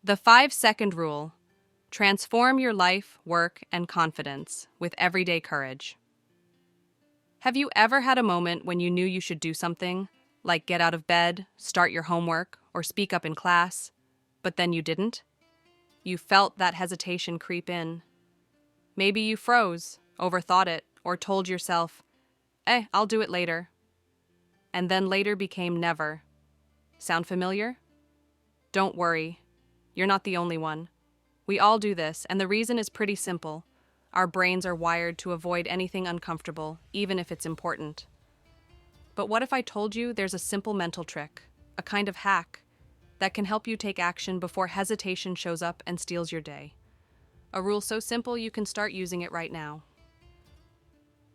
The 5-second rule. Transform your life, work, and confidence with everyday courage. Have you ever had a moment when you knew you should do something, like get out of bed, start your homework, or speak up in class, but then you didn't? You felt that hesitation creep in. Maybe you froze, overthought it, or told yourself, I'll do it later. And then later became never. Sound familiar? Don't worry. You're not the only one. We all do this, and the reason is pretty simple. Our brains are wired to avoid anything uncomfortable, even if it's important. But what if I told you there's a simple mental trick, a kind of hack, that can help you take action before hesitation shows up and steals your day? A rule so simple you can start using it right now.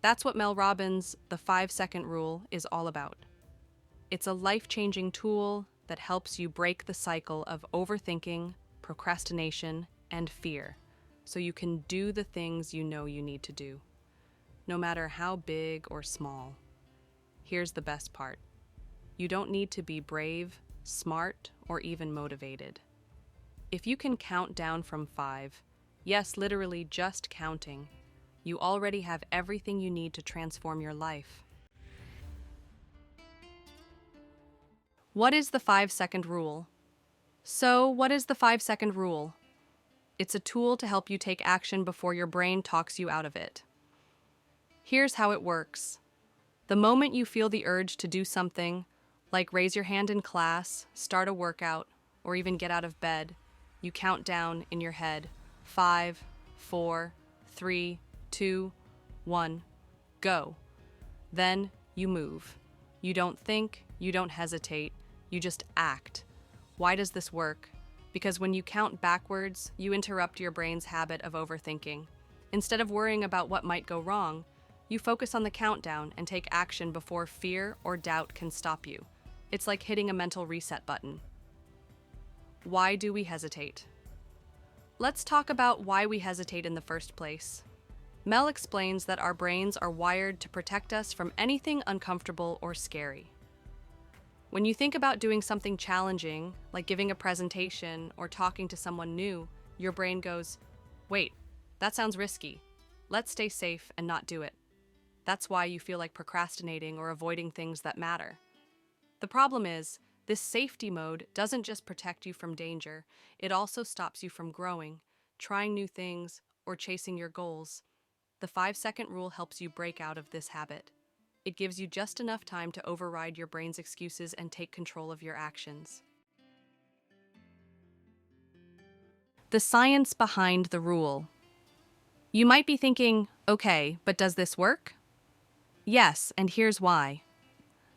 That's what Mel Robbins' The 5-Second Rule is all about. It's a life-changing tool that helps you break the cycle of overthinking, procrastination, and fear, so you can do the things you know you need to do, no matter how big or small. Here's the best part. You don't need to be brave, smart, or even motivated. If you can count down from 5, yes, literally just counting, you already have everything you need to transform your life. What is the 5-second rule? So, what is the 5-second rule? It's a tool to help you take action before your brain talks you out of it. Here's how it works. The moment you feel the urge to do something, like raise your hand in class, start a workout, or even get out of bed, you count down in your head, 5, 4, 3, 2, 1, go. Then you move. You don't think, you don't hesitate, you just act. Why does this work? Because when you count backwards, you interrupt your brain's habit of overthinking. Instead of worrying about what might go wrong, you focus on the countdown and take action before fear or doubt can stop you. It's like hitting a mental reset button. Why do we hesitate? Let's talk about why we hesitate in the first place. Mel explains that our brains are wired to protect us from anything uncomfortable or scary. When you think about doing something challenging, like giving a presentation or talking to someone new, your brain goes, wait, that sounds risky. Let's stay safe and not do it. That's why you feel like procrastinating or avoiding things that matter. The problem is, this safety mode doesn't just protect you from danger, it also stops you from growing, trying new things, or chasing your goals. The 5-second rule helps you break out of this habit. It gives you just enough time to override your brain's excuses and take control of your actions. The science behind the rule. You might be thinking, okay, but does this work? Yes, and here's why.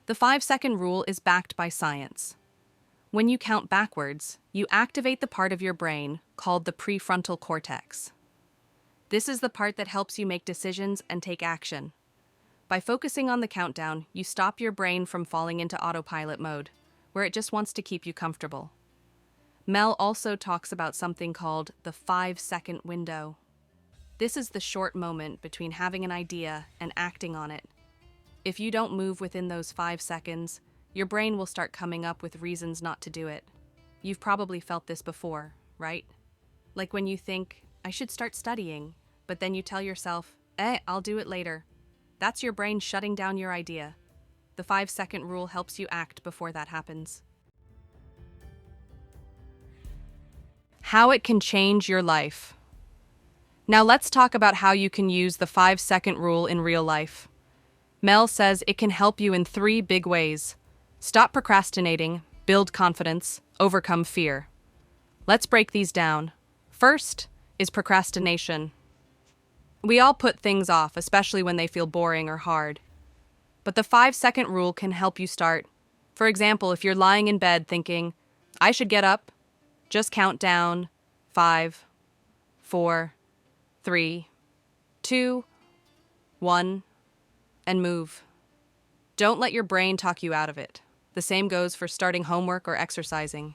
The 5-second rule is backed by science. When you count backwards, you activate the part of your brain called the prefrontal cortex. This is the part that helps you make decisions and take action. By focusing on the countdown, you stop your brain from falling into autopilot mode, where it just wants to keep you comfortable. Mel also talks about something called the 5-second window. This is the short moment between having an idea and acting on it. If you don't move within those 5 seconds, your brain will start coming up with reasons not to do it. You've probably felt this before, right? Like when you think, I should start studying, but then you tell yourself, I'll do it later. That's your brain shutting down your idea. The 5-second rule helps you act before that happens. How it can change your life. Now let's talk about how you can use the 5-second rule in real life. Mel says it can help you in 3 big ways. Stop procrastinating, build confidence, overcome fear. Let's break these down. First is procrastination. We all put things off, especially when they feel boring or hard. But the 5-second rule can help you start. For example, if you're lying in bed thinking, I should get up, just count down 5, 4, 3, 2, 1, and move. Don't let your brain talk you out of it. The same goes for starting homework or exercising.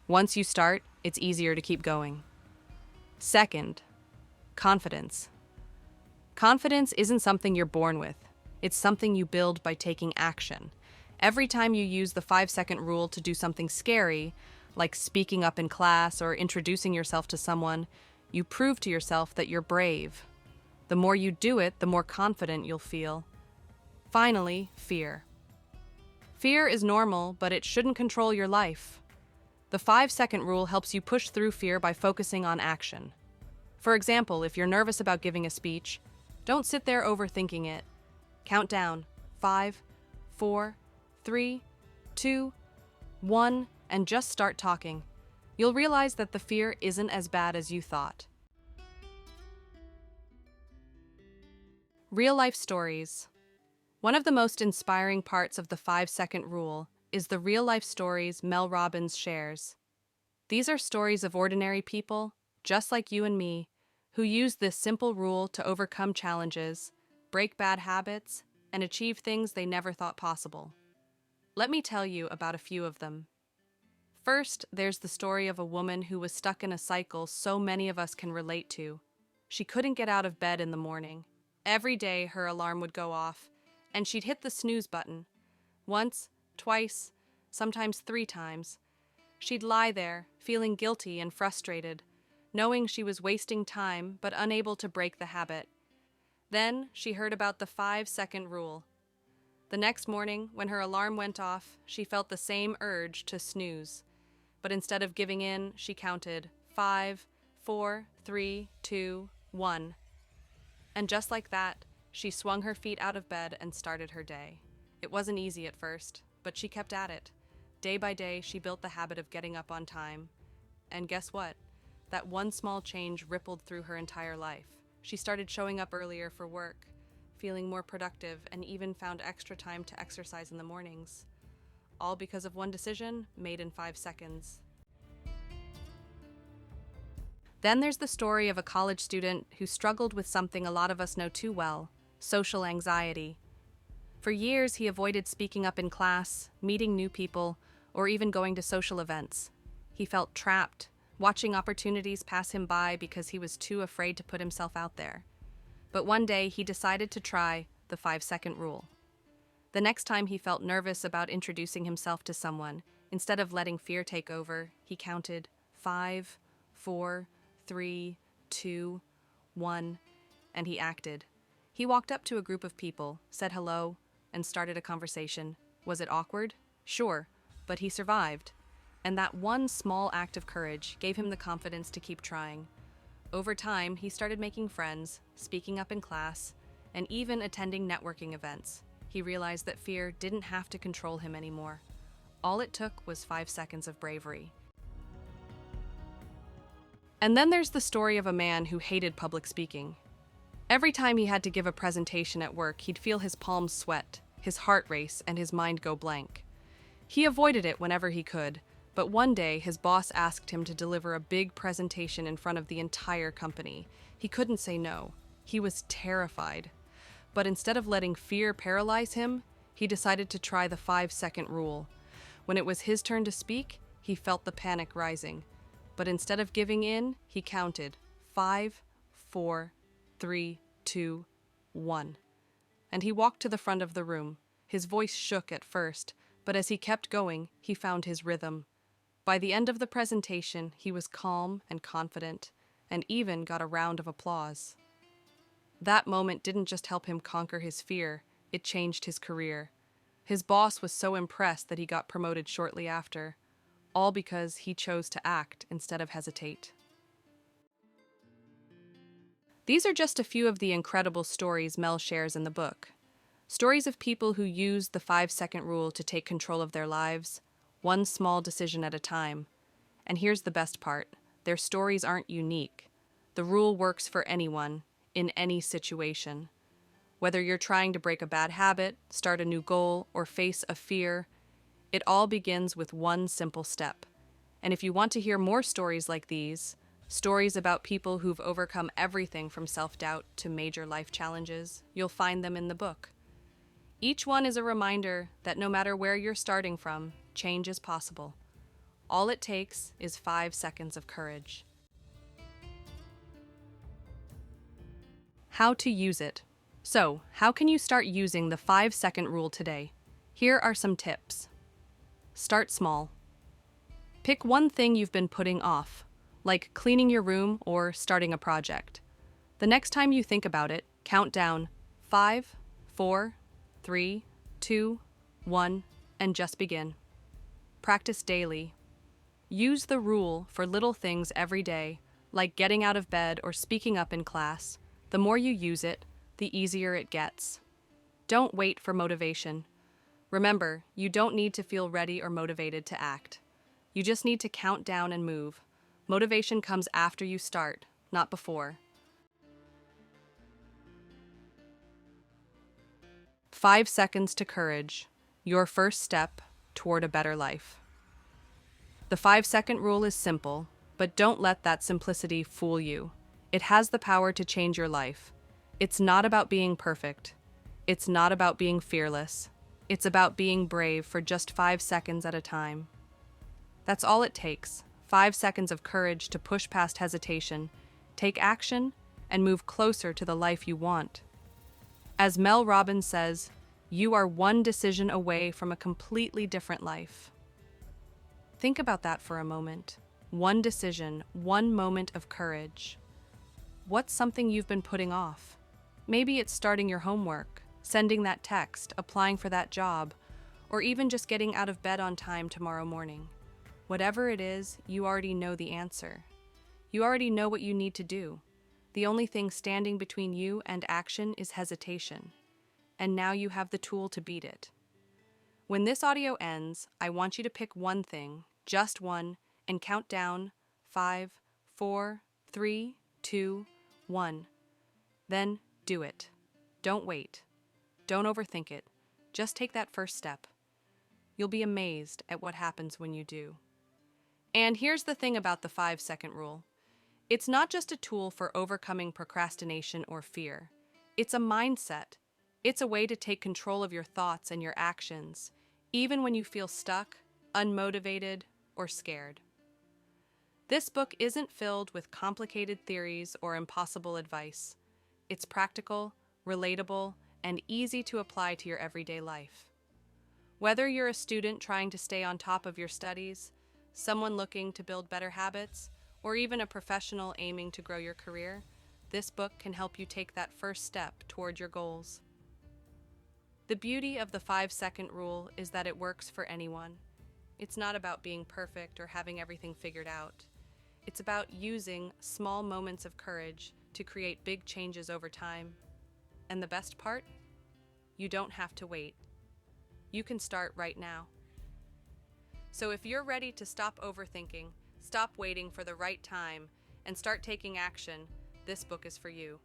Once you start, it's easier to keep going. Second, confidence. Confidence isn't something you're born with. It's something you build by taking action. Every time you use the 5-second rule to do something scary, like speaking up in class or introducing yourself to someone, you prove to yourself that you're brave. The more you do it, the more confident you'll feel. Finally, fear. Fear is normal, but it shouldn't control your life. The 5-second rule helps you push through fear by focusing on action. For example, if you're nervous about giving a speech, don't sit there overthinking it. Count down 5, 4, 3, 2, 1, and just start talking. You'll realize that the fear isn't as bad as you thought. Real-life stories. One of the most inspiring parts of the 5-second rule is the real-life stories Mel Robbins shares. These are stories of ordinary people, just like you and me, who use this simple rule to overcome challenges, break bad habits, and achieve things they never thought possible. Let me tell you about a few of them. First, there's the story of a woman who was stuck in a cycle so many of us can relate to. She couldn't get out of bed in the morning. Every day her alarm would go off, and she'd hit the snooze button. Once, twice, sometimes 3 times. She'd lie there, feeling guilty and frustrated, knowing she was wasting time but unable to break the habit. Then she heard about the 5-second rule. The next morning, when her alarm went off, she felt the same urge to snooze. But instead of giving in, she counted 5, 4, 3, 2, 1. And just like that, she swung her feet out of bed and started her day. It wasn't easy at first, but she kept at it. Day by day, she built the habit of getting up on time. And guess what? That one small change rippled through her entire life. She started showing up earlier for work, feeling more productive, and even found extra time to exercise in the mornings. All because of one decision made in 5 seconds. Then there's the story of a college student who struggled with something a lot of us know too well: social anxiety. For years, he avoided speaking up in class, meeting new people, or even going to social events. He felt trapped, watching opportunities pass him by because he was too afraid to put himself out there. But one day, he decided to try the 5-second rule. The next time he felt nervous about introducing himself to someone, instead of letting fear take over, he counted 5, 4, 3, 2, 1, and he acted. He walked up to a group of people, said hello, and started a conversation. Was it awkward? Sure, but he survived. And that one small act of courage gave him the confidence to keep trying. Over time, he started making friends, speaking up in class, and even attending networking events. He realized that fear didn't have to control him anymore. All it took was 5 seconds of bravery. And then there's the story of a man who hated public speaking. Every time he had to give a presentation at work, he'd feel his palms sweat, his heart race, and his mind go blank. He avoided it whenever he could, but one day his boss asked him to deliver a big presentation in front of the entire company. He couldn't say no. He was terrified. But instead of letting fear paralyze him, he decided to try the 5-second rule. When it was his turn to speak, he felt the panic rising. But instead of giving in, he counted 5, 4, 3, 2, 1. And he walked to the front of the room. His voice shook at first, but as he kept going, he found his rhythm. By the end of the presentation, he was calm and confident, and even got a round of applause. That moment didn't just help him conquer his fear, it changed his career. His boss was so impressed that he got promoted shortly after, all because he chose to act instead of hesitate. These are just a few of the incredible stories Mel shares in the book. Stories of people who use the 5-second rule to take control of their lives, one small decision at a time. And here's the best part: their stories aren't unique. The rule works for anyone, in any situation. Whether you're trying to break a bad habit, start a new goal, or face a fear, it all begins with one simple step. And if you want to hear more stories like these, stories about people who've overcome everything from self-doubt to major life challenges, you'll find them in the book. Each one is a reminder that no matter where you're starting from, change is possible. All it takes is 5 seconds of courage. How to use it. So, how can you start using the 5-second rule today? Here are some tips. Start small. Pick one thing you've been putting off, like cleaning your room or starting a project. The next time you think about it, count down 5, 4, 3, 2, 1, and just begin. Practice daily. Use the rule for little things every day, like getting out of bed or speaking up in class. The more you use it, the easier it gets. Don't wait for motivation. Remember, you don't need to feel ready or motivated to act. You just need to count down and move. Motivation comes after you start, not before. 5 seconds to courage, your first step toward a better life. The 5-second rule is simple, but don't let that simplicity fool you. It has the power to change your life. It's not about being perfect. It's not about being fearless. It's about being brave for just 5 seconds at a time. That's all it takes, 5 seconds of courage to push past hesitation, take action, and move closer to the life you want. As Mel Robbins says, you are one decision away from a completely different life. Think about that for a moment. One decision, one moment of courage. What's something you've been putting off? Maybe it's starting your homework, sending that text, applying for that job, or even just getting out of bed on time tomorrow morning. Whatever it is, you already know the answer. You already know what you need to do. The only thing standing between you and action is hesitation. And now you have the tool to beat it. When this audio ends, I want you to pick one thing, just one, and count down 5, 4, 3, 2, 1. Then do it. Don't wait. Don't overthink it. Just take that first step. You'll be amazed at what happens when you do. And here's the thing about the 5-second rule. It's not just a tool for overcoming procrastination or fear. It's a mindset. It's a way to take control of your thoughts and your actions, even when you feel stuck, unmotivated, or scared. This book isn't filled with complicated theories or impossible advice. It's practical, relatable, and easy to apply to your everyday life. Whether you're a student trying to stay on top of your studies, someone looking to build better habits, or even a professional aiming to grow your career, this book can help you take that first step toward your goals. The beauty of the 5-second rule is that it works for anyone. It's not about being perfect or having everything figured out. It's about using small moments of courage to create big changes over time. And the best part? You don't have to wait. You can start right now. So if you're ready to stop overthinking, stop waiting for the right time, and start taking action, this book is for you.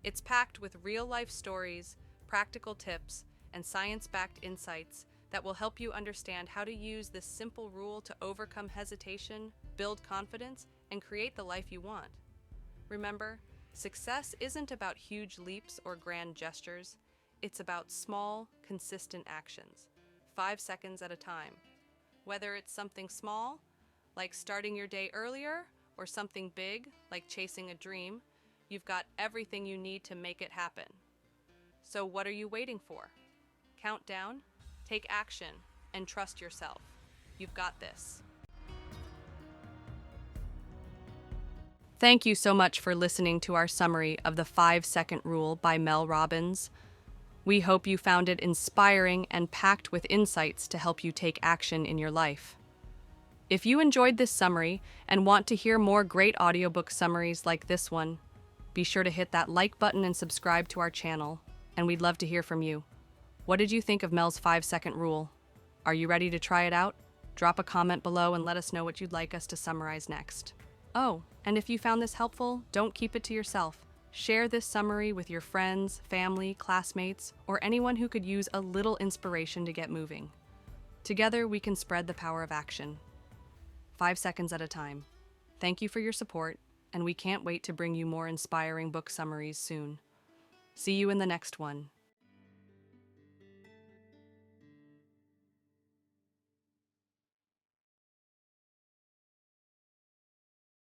It's packed with real-life stories, practical tips, and science-backed insights that will help you understand how to use this simple rule to overcome hesitation, build confidence, and create the life you want. Remember, success isn't about huge leaps or grand gestures. It's about small, consistent actions, 5 seconds at a time. Whether it's something small, like starting your day earlier, or something big, like chasing a dream, you've got everything you need to make it happen. So what are you waiting for? Count down, take action, and trust yourself. You've got this. Thank you so much for listening to our summary of the 5-second rule by Mel Robbins. We hope you found it inspiring and packed with insights to help you take action in your life. If you enjoyed this summary and want to hear more great audiobook summaries like this one, be sure to hit that like button and subscribe to our channel, and we'd love to hear from you. What did you think of Mel's 5-second rule? Are you ready to try it out? Drop a comment below and let us know what you'd like us to summarize next. Oh, and if you found this helpful, don't keep it to yourself. Share this summary with your friends, family, classmates, or anyone who could use a little inspiration to get moving. Together, we can spread the power of action. 5 seconds at a time. Thank you for your support, and we can't wait to bring you more inspiring book summaries soon. See you in the next one.